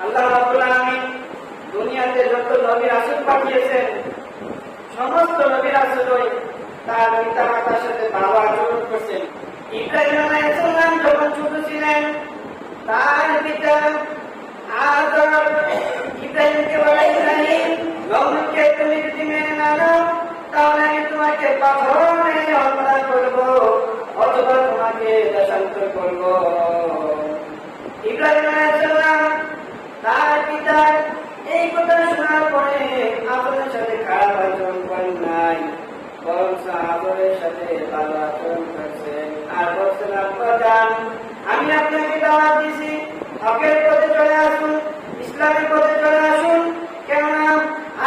আল্লাহ রাব্বুল আলামিন দুনিয়াতে যত নবী রাসূল পাঠিয়েছেন সমস্ত নবী রাসূলই তার পিতা মাতার সাথে ভালো আচরণ করছেন। ইব্রাহিম আলাইহিস সালাম যখন ছোট ছিলেন তার পিতা আদর ইব্রাহিমকে বলে, ইব্রাহিম নমরুদকে তুমি যদি মেনে না নাও তাহলে আমি তোমাকে পাথর মেরে হত্যা করব অথবা তোমাকে দেশান্তর করব। ইব্রাহিম আলাইহিস সালাম তার পিতার এই কথা শোনার পরে আদরের সাথে খারাপ আচরণ করেন নাই, বরং আদরের সাথে ভালো আচরণ করছেন। আর বলছেন, আব্বা জান আমি আপনাকে দাওয়াত দিছি হকের পথে চলে আসুন, ইসলামের পথে চলে আসুন। কেননা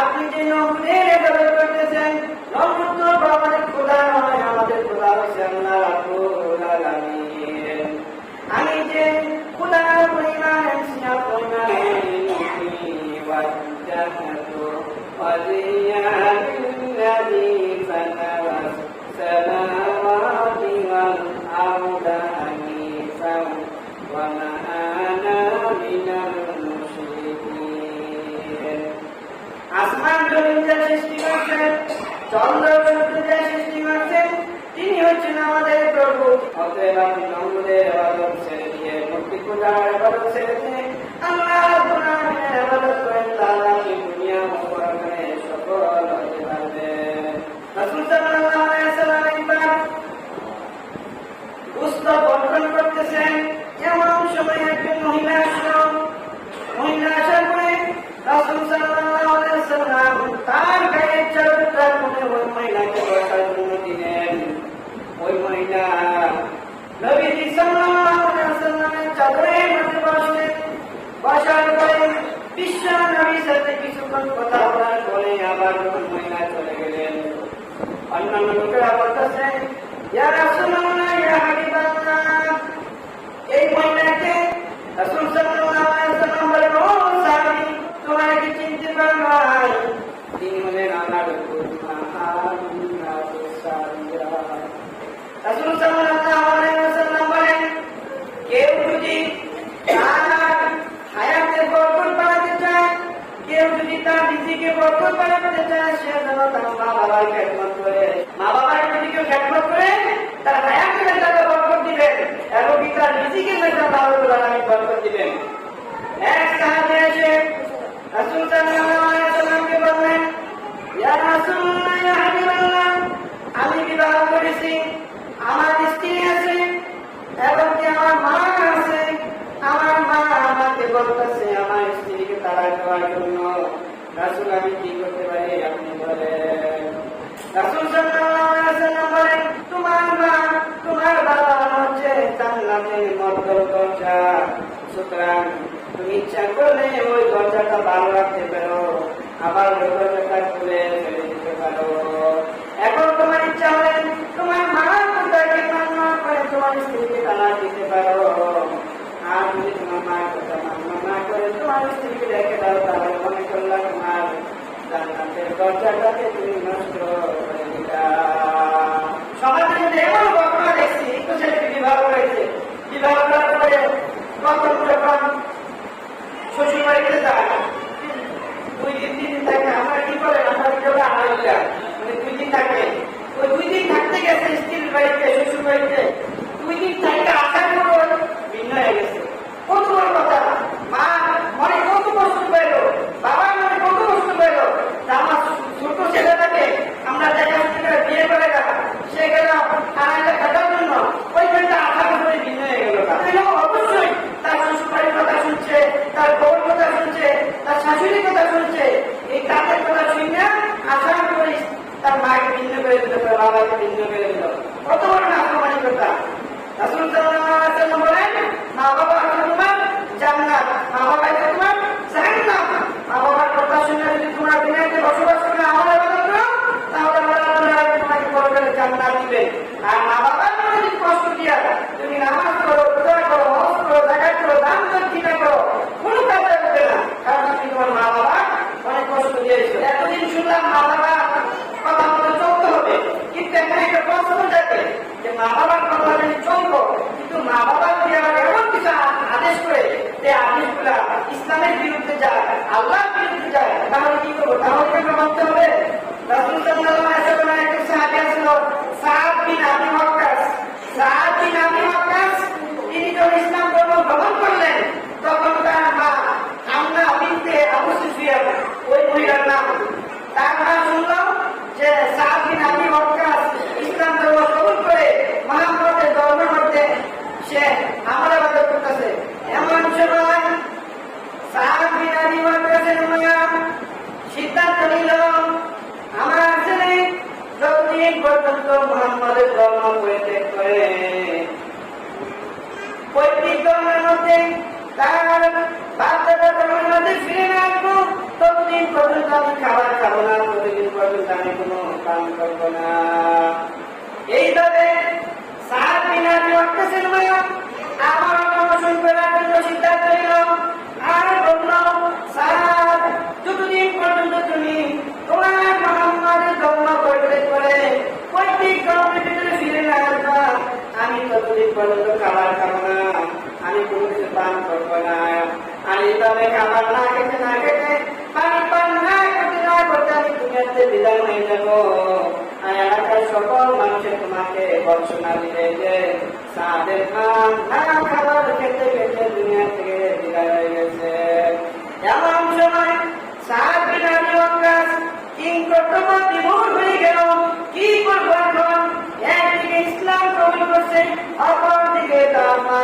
আপনি যে নমরুদের ইবাদত করতেছেন, নমরুদ তো আমাদের খোদা নয়, আমাদের খোদা হচ্ছে আল্লাহ রাব্বুল আলামিন। আমি যে খোদার পরিমাণ সিনা পরিমাণ ওয়াজাহাতু ওয়াজিয়ালিল্লাযী ফাতারাস সামাওয়াতি ওয়াল আরদা হানিফান ওয়া মা আনা মিনাল মুশরিকিন। আসমান জমিন যা সৃষ্টি করেছেন, চন্দ্র সূর্য যা সৃষ্টি করেছেন, তিনি হচ্ছেন আমাদের প্রভু। অতএব আপনি নমরুদের ইবাদত ছেড়ে দিয়ে, মূর্তি পূজার ইবাদত ছেড়ে দিয়ে আল্লাহ রাব্বুল আলামিনের ইবাদত করেন, তাহলে আপনি দুনিয়া ও পরকালে সফল হতে পারবেন। রাসূল সাল্লাল্লাহু আলাইহি ওয়াসাল্লাম একবার গোশত বন্টন করতেছেন, এমন সময় একজন মহিলা আসলো। মহিলা আসার পরে রাসূল সাল্লাল্লাহু আলাইহি ওয়াসাল্লাম তার গায়ের চাদরটা খুলে ওই মহিলাকে বসার জন্য দিলেন। ওই মহিলা নবী সাল্লাল্লাহু আলাইহি ওয়াসাল্লামের চাদরের মধ্যে বসলেন। বসার পরে বিশ্ব নবীর সাথে কিছুক্ষণ কথা বলার পরে আবার যখন মহিলা চলে গেলেন, অন্যান্য লোকেরা বলতেছেন, ইয়া রাসূলুল্লাহ, ইয়া হাবিবাল্লাহ, এই মহিলাকে রাসূল সাল্লাল্লাহু আলাইহি ওয়াসাল্লাম বলেন, ও সাহাবী, তোমরা কি চিনতে পারো নাই? তিনি বলেন, আল্লাহর রাসূল সাল্লাল্লাহু আলাইহি ওয়াসাল্লাম বলেন, কেউ যদি তার হায়াতে বরকত বাড়াতে চায়, কেউ যদি তার রিজিকে বরকত বাড়াতে চায়, সে যেন তার মা বাবার খেদমত করে। মা বাবার যদি কেউ খেদমত করে তার হায়াতে তাকে বরকত দিবেন এবং তার রিজিকে আল্লাহ রাব্বুল আলামিন বরকত দিবেন। এক সাহাবী এসে রাসূল সাল্লাল্লাহু আলাইহি ওয়াসাল্লামকে বললেন, ইয়া রাসূলুল্লাহ, ইয়া হাবিবাল্লাহ, আমি বিবাহ করেছি, আমার স্ত্রী আছে এবং কি আমার মা আছে। আমার মা আমাকে বলতেছে আমার স্ত্রীকে তালাক দেওয়ার জন্য। রাসূল, আমি কি করতে পারি আপনি বলেন। রাসূল সাল্লাল্লাহু আলাইহি ওয়াসাল্লাম বলেন, তোমার মা তোমার বাবা হচ্ছে জান্নাতের মধ্যম দরজা, সুতরাং তুমি ইচ্ছা করলে ওই দরজাটা ভালো রাখতে পারো, আবার ওই দরজাটা খুলে ফেলে দিতে পারো। এখন তোমার ইচ্ছা হলে তোমার মা কথাকে মান্য করে তোমার স্ত্রীকে তালাক দিতে পারো। আর যদি তোমার মার কথা মান্য না করে তোমার স্ত্রীকে রেখে দাও, তাহলে মনে করলাম তোমার জান্নাতের দরজাটাকে তুমি নষ্ট করে দিলা। সমাজে যদি এমন ঘটনা দেখছি, তো ছেলেকে বিবাহ করেছে, বিবাহ করার পরে প্রথম যখন শ্বশুর বাড়িতে যায়, 2 দিন 3 দিন থাকে, আমরা কি করেন, আমরা কি করে আড়াইলা মানে 2 দিন থাকে। ওই 2 দিন থাকতে গেছে স্ত্রীর বাড়িতে, শ্বশুর বাড়িতে, 2 দিন থাকতে আসার পর ভিন্ন হয়ে গেছে। কত বড় কথা, মা মনে কত কষ্ট পেল, বাবা মনে কত কষ্ট পেল, আমার ছোট ছেলেটাকে আমরা জায়গা থেকে বিয়ে করে গেল, সে গেল আড়াইটা খাটার জন্য, ওইখানটা আসার পরে ভিন্ন হয়ে গেল। অবশ্যই তার শ্বশুর বাড়ির কথা শুনছে, তার বউর কথা শুনছে, তার শাশুড়ির কথা শুনছে, এই তাদের কথা শুনে আসার পরে তার মাকে ভিন্ন করে দিল, তার বাবাকে ভিন্ন করে দিল। কত বড় নাফরমানিকতা। রাসূল সাল্লাল্লাহু আলাইহি ওয়াসাল্লাম বলেন, মা বাবা হচ্ছে তোমার জান্নাত, মা বাবা হচ্ছে তোমার জাহান্নাম। মা বাবার কথা শুনে যদি তোমরা দুনিয়াতে বসবাস করে আমার ইবাদত করো, তাহলে আল্লাহ তোমাকে পরকালে জান্নাত দিবেন। আর মা বাবার যদি কষ্ট দিয়া তুমি নামাজ করো, রোজা করো, হজ করো, যাকাত করো, দান দক্ষিণা করো, কোনো কাজে হবে না, কারণ তুমি তোমার মা বাবা ইসলামের বিরুদ্ধে যায়, আল্লাহর বিরুদ্ধে যায়, তাহলে কি করবো? তাহলে কি আমরা মানতে হবে? রাসূল সাল্লাল্লাহু আলাইহি ওয়াসাল্লামের একটা সাহাবী ছিল সাদ বিন আবি ওয়াক্কাস। সাদ বিন আবি ওয়াক্কাস তিনি যখন ইসলাম ধর্ম গ্রহণ করলেন, তখন তার মা হামনা বিনতে আবু সুফিয়ান, ওই মহিলার নাম, তার মা শুনল যে সাদ বিন আবি ওয়াক্কাস ইসলাম ধর্ম কবুল করে মুহাম্মদের ধর্মের মধ্যে সে আমল ইবাদত করতেছে। এমন সময় সাদ বিন আবি ওয়াক্কাসের মা সিদ্ধান্ত নিল, আমার ছেলে যতদিন পর্যন্ত মুহাম্মদের ধর্ম পরিত্যাগ করে পৈতৃক ধর্মের মধ্যে তার বাচ্চাদের ধর্মের মধ্যে ফিরে না আসবো, ততদিন পর্যন্ত আমি খাবার খাবো না, ততদিন পর্যন্ত আমি কোনো কাম করবো না। এইভাবে সাদ বিন আবি ওয়াক্কাসের মা আমার অনুসরণ করার জন্য সিদ্ধান্ত নিল, আর বলল, সাদ যতদিন পর্যন্ত তুমি তোমার মুহাম্মদের ধর্ম পরিত্যাগ করে পৈতৃক ধর্মের ভিতরে ফিরে না আসবা, আমি ততদিন পর্যন্ত খাবার খাবো না, আমি কোনো কিছু পান করবো না। আর এইভাবে খাবার না খেতে না খেতে, পানি পান না করতে না করতে আমি দুনিয়াতে বিদায় হয়ে যাবো। আর এলাকার সকল মানুষের তোমাকে বর্ষনা দিবে যে সাদের মা না খাবার খেতে খেতে দুনিয়া থেকে বিদায় হয়ে গেছে। এমন সময় সাদ বিন আবি ওয়াক্কাস কিংকর্তব্য বিমূঢ় হয়ে গেল, কি করবো এখন? একদিকে ইসলাম কবুল করছে, অপরদিকে তার মা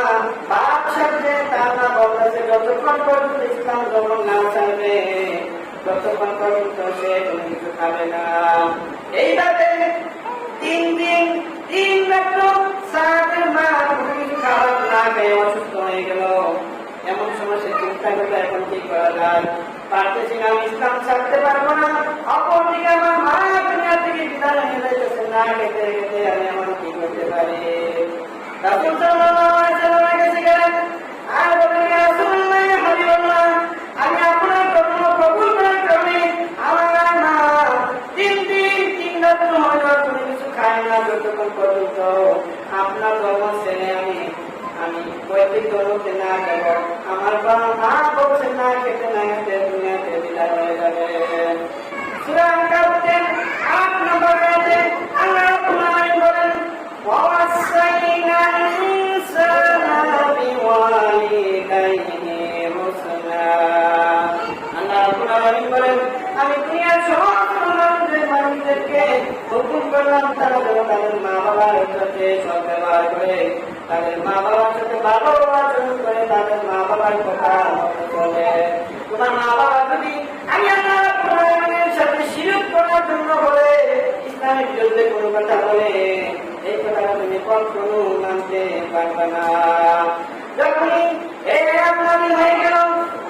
বাদশাহ যে তার মা বলতেছে যতক্ষণ পর্যন্ত ইসলাম গ্রহণ না ছাড়বে ততক্ষণ পর্যন্ত সে কোনো কিছু খাবে না। এইভাবে 3 দিন 3 রাত্র সাদের মা কোনো কিছু খাবার না খেয়ে অসুস্থ হয়ে গেল। এমন সময় সে চিন্তা করলো, এখন কি করা যায়? পারতেছি না, আমি ইসলাম ছাড়তে পারবো না, অপরদিকে আমার মা দুনিয়া থেকে বিদায় হয়ে যাইতেছে, না খেতে খেতে আমি এমন কি করতে পারি? রাসূল সাল্লাল্লাহু আলাইহি ওয়াসাল্লামের কাছে গেলেন আর বললেন, ইয়া রাসূলুল্লাহ, হাবিবাল্লাহ, আমি আপনার ধর্ম কবুল করার কারণে আমার মা 3 দিন 3 রাত্র হলো কোনো কিছু খায় না, যতক্ষণ পর্যন্ত আপনার ধর্ম ছেড়ে আমি পৈতৃক ধর্মতে না যাব। আমার বাবা মা বলছে না খেতে না খেতে দুনিয়াতে বিদায় হয়ে যাবে। সূরা আনকাবুতের 8 নম্বর আয়াতে আল্লাহ রাব্বুল আলামিন বলেন, ওয়াসাইনাল ইনসানা বিওয়ালিদাইহি হুসনা। আল্লাহ রাব্বুল আলামিন বলেন, আমি দুনিয়ার সমস্ত মানুষদেরকে হুকুম করলাম তারা যেন তাদের মা বাবার সাথে সদ্ব্যবহার করে, তাদের মা বাবার সাথে ভালো আচরণ করে, তাদের মা বাবার কথা চলে। তোমার মা বাবা যদি আমি আল্লাহ রাব্বুল আলামিনের সাথে শিরক করার জন্য বলে, ইসলামের বিরুদ্ধে কোনো কথা বলে, এই কথাটা তুমি কখনো মানতে পারবে না। যখনই এই আয়াত নাযিল হয়ে গেল,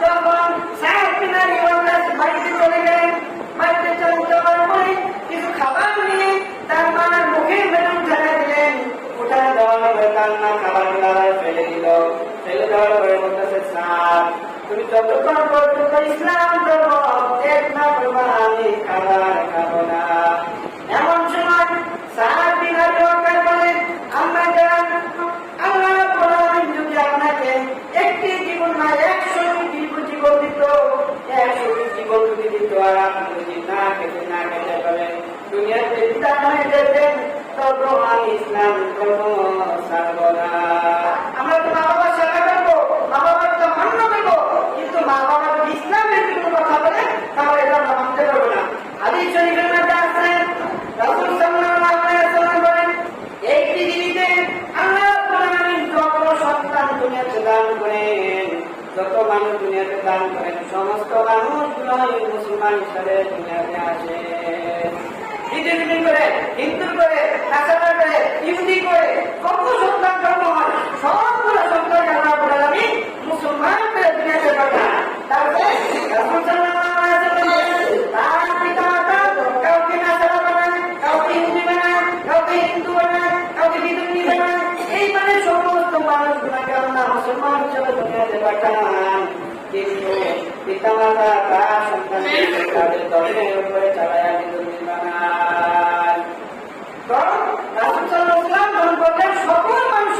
তখন সাদ বিন আবি ওয়াক্কাস বাড়িতে চলে গেলেন। বাড়িতে চলে যাওয়ার পরে কিছু খাবার নিয়ে তার মার মুখের ভেতর ঢেলে দিলেন। উঠানে দেওয়ার পরে তার মা খাবারগুলো ফেলে দিল। ফেলে দেওয়ার পরে বলতেছে, সাদ, তুমি যতক্ষণ পর্যন্ত ইসলাম ধর্ম ত্যাগ না করবা আমি খাবার খাবো না। এমন সময় সাদ বিন আবি ওয়াক্কাস বলেন, আম্মা জান, আল্লাহ রাব্বুল আলামিন যদি আপনাকে একটি জীবন না 100টি জীবন দিত, 100টি জীবন যদি দিত, আর আপনি যদি না খেতে পারেন দুনিয়াতে বিদায় হয়ে যেতেন, তবু আমি ইসলাম ধর্ম ছাড়ব না। আমরা তো মা বাবার সেবা করবো, মা বাবার তো মান্য করবো, কিন্তু মা বাবা যদি ইসলামের কোনো কথা বলে তাহলে এটা আমরা মানতে পারবো না। হাদিস শরীফের মধ্যে আছে, রাসূল সাল্লাল্লাহু আলাইহি ওয়াসাল্লাম বলেন, এই পৃথিবীতে আল্লাহ রাব্বুল আলামিন যত সন্তান দুনিয়াতে দান করেন, যত মানুষ দুনিয়াতে দান করেন, সমস্ত মানুষগুলোই মুসলমান হিসেবে দুনিয়াতে আসে। বিধি করে, হিন্দু করে, নাসারা করে, ইহুদি করে, কত সন্তান জন্ম হয়, সবগুলো সন্তান আল্লাহ রাব্বুল আলামিন মুসলমান করে দুনিয়াতে পাঠান। তারপরে রাসূল সাল্লাল্লাহু আলাইহি ওয়াসাল্লাম তার পিতা-মাতা কাউকে নাসারা বানায়, কাউকে ইহুদি বানায়, কাউকে হিন্দু বানায়, কাউকে বিধর্মী বানায়, এই মানে সমস্ত মানুষগুলোকে আল্লাহ মুসলমান হিসেবে দুনিয়াতে পাঠান। কিন্তু পিতা-মাতা তার সন্তানকে তাদের ধর্মের উপরে চালায়া বিধর্মী বানায়। কারণ রাসূল সাল্লাল্লাহু আলাইহি ওয়াসাল্লাম বলেন, সকল মানুষ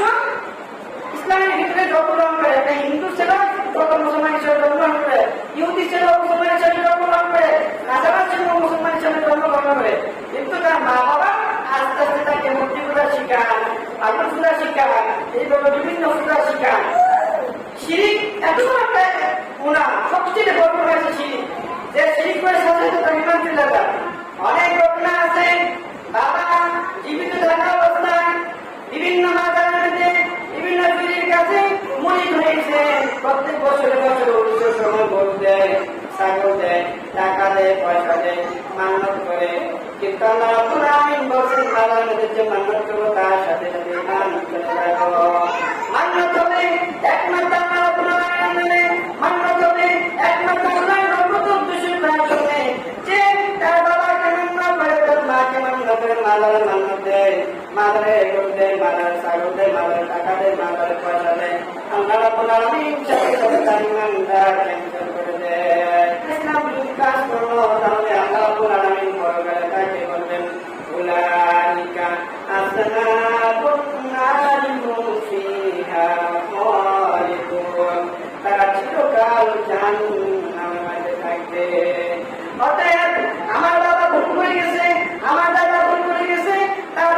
ইসলামের ভিতরে যত রং করে, একটা হিন্দু ছিল কত মুসলমান হিসেবে জন্মগ্রহণ করে, ইহুদি ছিল মুসলমান হিসেবে জন্মগ্রহণ করে, নাসারা ছিল মুসলমান হিসেবে জন্মগ্রহণ করে, কিন্তু তার মা বাবা আস্তে আস্তে তাকে মূর্তি পূজা শিখান, আগুন পূজা শিখান, এইভাবে বিভিন্ন পূজা শিখান। শিরিক এত একটা গুণা, সবচেয়ে বড় গুণা আছে শিরিক, যে শিরিক করে সাথে তার ইমান চলে যায়। অনেক ঘটনা আছে, বাবা জীবিত থাকা অবস্থায় বিভিন্ন মাজারে বিভিন্ন পীরের কাছে মুড়ি হয়েছে, প্রত্যেক বছরে বছরে উৎসব সময় ভোট দেয়, ছাগল দেয়, টাকা দেয়, পয়সা দেয়, মান্যত করে। কিন্তু আল্লাহ রাব্বুল আলামিন বলছেন, মাজার মধ্যে যে মান্যত করবো তার সাথে সাথে ইমান চলে যাবে। মান্যত হবে একমাত্র আল্লাহ রাব্বুল আলামিনের, মান্যত হবে একমাত্র আল্লাহর রহমত উদ্দেশ্য তার জন্য, যে তার বাবাকে মান্য করে, তার মাকে মান্য করে, মাজারে মান্যত দেয়, মাজারে ভোট দেয়, মাজারে ছাগল দেয়, মাজারে টাকা দেয়, মাজারে পয়সা দেয়। আল্লাহ রাব্বুল আলামিন সাথে সাথে তার ইমানদার ক্যান্সেল করে দেয়। ইসলাম কাজ করলো, তাহলে আল্লাহ রাব্বুল আলামিন পরকালে তাকে বলবেন, উলাইকা আসহাবুন নারিম ফিহা খালিদুন, তারা চিরকাল জাহান্নামের মধ্যে থাকবে। অতএব আমার বাবা ভুল করে গেছে, আমার দাদা ভুল করে গেছে, তার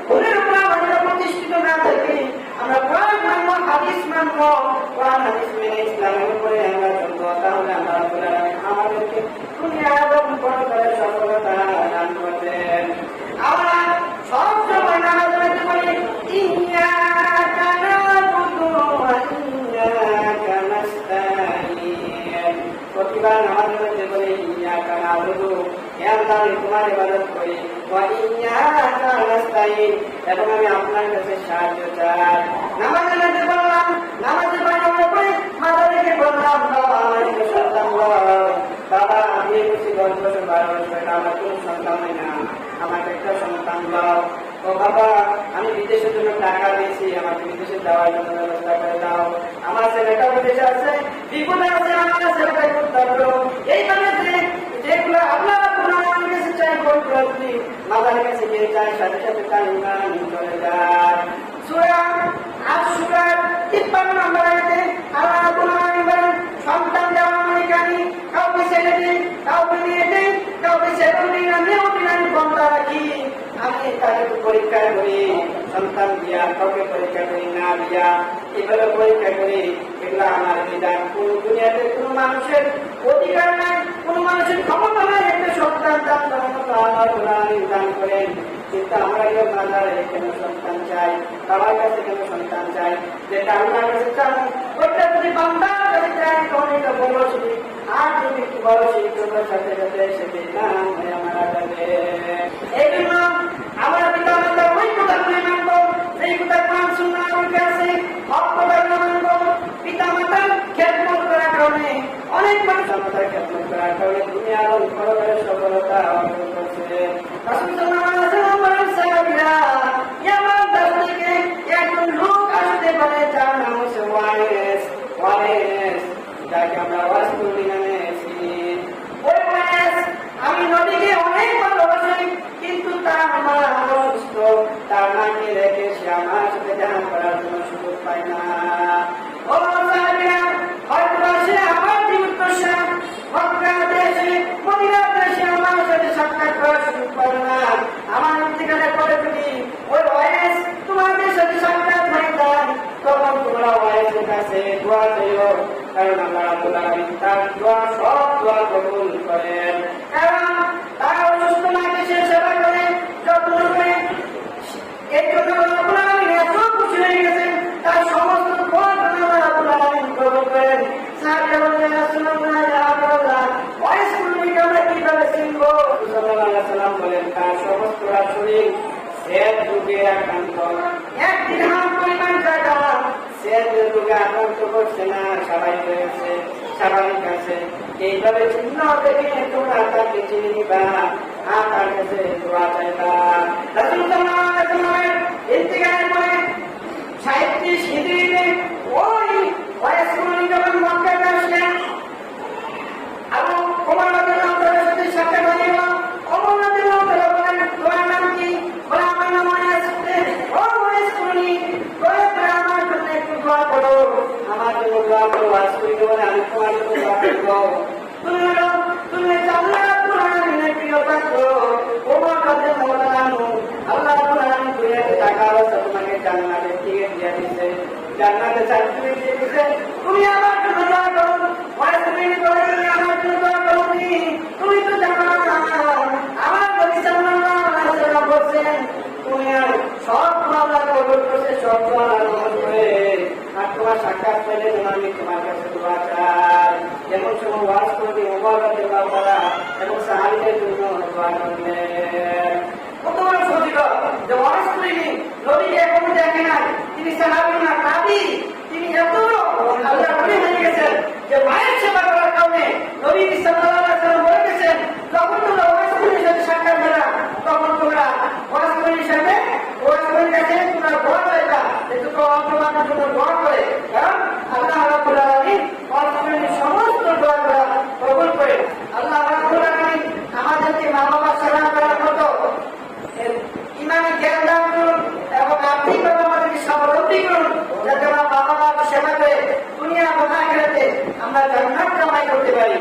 ভুলের উপর আমরা প্রতিষ্ঠিত না থাকি, আমরা কোরআন মানব, হাদিস মানব, কোরআন হাদিস মেনে ইসলামের উপরে আমরা চলবো, তাহলে আমরা আমাদেরকে দুনিয়া এবং পরকালে সফলতা দান করবেন। আমরা সব সময় নামাজ পড়তে বলি, ইয়্যাকা না'বুদু ওয়া ইয়্যাকা নাস্তাঈন। প্রতিবার নামাজ পড়তে বলি, ইয়্যাকা না'বুদু, হে আল্লাহ আমি তোমার ইবাদত করি, ওয়া ইয়্যাকা নাস্তাঈন, এবং আমি আপনার কাছে সাহায্য চাই। নামাজের মধ্যে বললাম, নামাজের পরে মাথা রেখে বললাম, বাবা আমার একটু সন্তান দাও, বাবা আমি বলছি 10 বছর 12 বছর, আমার কোনো সন্তান হয় না, আমাকে একটা সন্তান দাও। ও বাবা আমি বিদেশের জন্য টাকা দিয়েছি, আমাকে বিদেশে যাওয়ার জন্য ব্যবস্থা করে দাও, আমার ছেলেটা বিদেশে আছে, বিপদে আছে, আমার ছেলেটা করতে পারো। এইভাবে যেগুলো আপনারা পুনরায় কাছে চাই, বলতে মাথার কাছে গিয়ে চাই, সাথে সাথে তার ইমান চলে যায়। সূরা আশ-শুরা 53 নম্বর আয়াতে আল্লাহ রাব্বুল আলামিন বলেন, সন্তান দেওয়া মানে কানি, কাউকে ছেড়ে দিন, কাউকে নিয়ে দিন, কাউকে ছেড়ে দিন, আমিও দিলাম বন্ধা রাখি, আমি তাদের পরীক্ষা করি, সন্তান দিয়া কাউকে পরীক্ষা করি না দিয়া, এগুলো পরীক্ষা করি। এগুলো আমার বিধান, কোন দুনিয়াতে কোন মানুষের অধিকার নাই, কোন মানুষের ক্ষমতা নাই একটা সন্তান দান করার মতো আল্লাহ রাব্বুল আলামিন দান করেন। কিন্তু আমরা কেউ মাজারে কেন সন্তান চাই, বাবার কাছে কেন সন্তান চাই, যেটা আল্লাহর কাছে চান ওটা যদি বান্দার কাছে চাই তখন এটা বড় শিরিক, আর যদি একটু বড় শিরিক করার সাথে সাথে সেটি নাম হয়ে মারা যাবে। এই জন্য আমরা পিতা মাতা ওই কথাগুলি মানবো, সেই কথা কোরআন সুন্নাহর মধ্যে আছে, হক কথাগুলো মানবো। পিতা মাতার খেদমত করার কারণে অনেক মানুষ আমাদের খেদমত করার কারণে দুনিয়া এবং পরকালে সফলতা অর্জন করছে। রাসূল সাল্লাল্লাহু আলাইহি ওয়াসাল্লাম বলেন, সাহাবীরা ইয়ামান দেশ থেকে একজন লোক আসতে পারে যার নাম হচ্ছে ওয়াইস, যাকে আমরা ওয়াসকুলি নামে চিনি। ওই ওয়াইস আমি নবীকে অনেক ভালোবাসি, কিন্তু তার মা অসুস্থ, তার মাকে রেখে সে আমার সাথে দেখা করার জন্য সুযোগ পায় না। ও সাহাবীরা, হয়তো সে আমার জীবদ্দশা মক্কা দেশে, মদিনা দেশে আমার সাথে সাক্ষাৎ করার সুযোগ পাবে না। আমার ইন্তিকালের পরে যদি ওই ওয়াইস তোমাদের সাথে সাক্ষাৎ হয়ে যায়, তখন তোমরা ওয়াইসের কাছে দোয়া চাইও, কারণ আল্লাহ রাব্বুল আলামিন তার দোয়া সব দোয়া কবুল করেন। কারণ তার অসুস্থ মাকে সে সেবা করে, যত্ন করে, এই জন্য আল্লাহ রাব্বুল আলামিন এত খুশি হয়ে গেছেন, তার সমস্ত দোয়া আল্লাহ রাব্বুল আলামিন কবুল করেন। সাহাবীরা বললেন, রাসূলুল্লাহ ইয়া রাসূলুল্লাহ, ওয়াইসকে আমরা কিভাবে চিনব? সাল্লাল্লাহু আলাইহি ওয়াসাল্লাম বলেন, তার সমস্ত শরীর শ্বেত রোগে আক্রান্ত, 1 দিরহাম পরিমাণ টাকা শ্বেত রোগে আক্রান্ত করছে না, স্বাভাবিক আছে। এইভাবে চিহ্ন দেখে তোমরা তাকে চিনে নিবা, আর তার কাছে দোয়া চাইবা। রাসূল সাল্লাল্লাহু আলাইহি ওয়াসাল্লামের ইন্তিকালের পরে 37 হিজরিতে ওই ওয়াইসকুল যখন মক্কায় আসলেন, আবু ওমর রাদিয়াল্লাহু তাআলার সাথে সাক্ষাৎ হয়ে গেল। ওমর রাদিয়াল্লাহু তাআলা বলেন, তোমার নাম কি? বলে, আমার নাম ওয়াইস। ও ওয়াইস, তুমি আমার জন্য একটু দোয়া করো, আমার জন্য দোয়া করো। ওয়াইস তুমি হলো তুমি আল্লাহ কুরআনের প্রিয় পাত্র ওমর রাদিয়াল্লাহু তাআলা আল্লাহ কুরআন দুনিয়াতে টাকা আছে তোমাকে জান্নাতে দিয়ে দিয়েছে জান্নাতে চাকরি দিয়ে দিয়েছে তুমি আমার জন্য দোয়া করো ওয়াসবিনি করে তুমি আমার জন্য দোয়া করো তুমি তো জানো আমার নবী সাল্লাল্লাহু আলাইহি ওয়াসাল্লাম বলেন তুমি সব আল্লাহ কবুল করতে সব আল্লাহ কবুল করে আর তোমার সাক্ষাৎ পেলে আমি তোমার কাছে দোয়া চাই যেমন সময় ওয়াজ করতে ওমর রাদিয়াল্লাহু তাআলা এবং সাহাবীদের জন্য দোয়া করলেন কত বড় ফজিলত যে ওয়াজ করেনি নবীকে এখনো দেখে না তিনি সাহাবী না তাবী তিনি এত আল্লাহর ওলি হয়ে গেছেন যে মায়ের সেবা করার কারণে নবী সাল্লাল্লাহু আলাইহি ওয়াসাল্লাম বলেছেন যখন তোমরা ওয়াজ করির সাথে সাক্ষাৎ পেলা তখন তোমরা ওয়াজ করির সাথে ওয়াজ করির কাছে তোমরা দোয়া করবা যে তোমরা তোমাদের জন্য দোয়া করে কারণ আল্লাহ রাব্বুল আলামিন ওয়াজ করির সমস্ত দোয়া কবুল করে আল্লাহ রাব্বুল আলামিন আমাদেরকে মা বাবার সেবা করার মতো ইমানি জ্ঞান দান করুন এবং আর্থিকভাবে আমাদেরকে স্বাবলম্বী করুন যাতে আমরা মা বাবার সেবা করে দুনিয়া এবং আখিরাতে আমরা জান্নাত কামাই করতে পারি।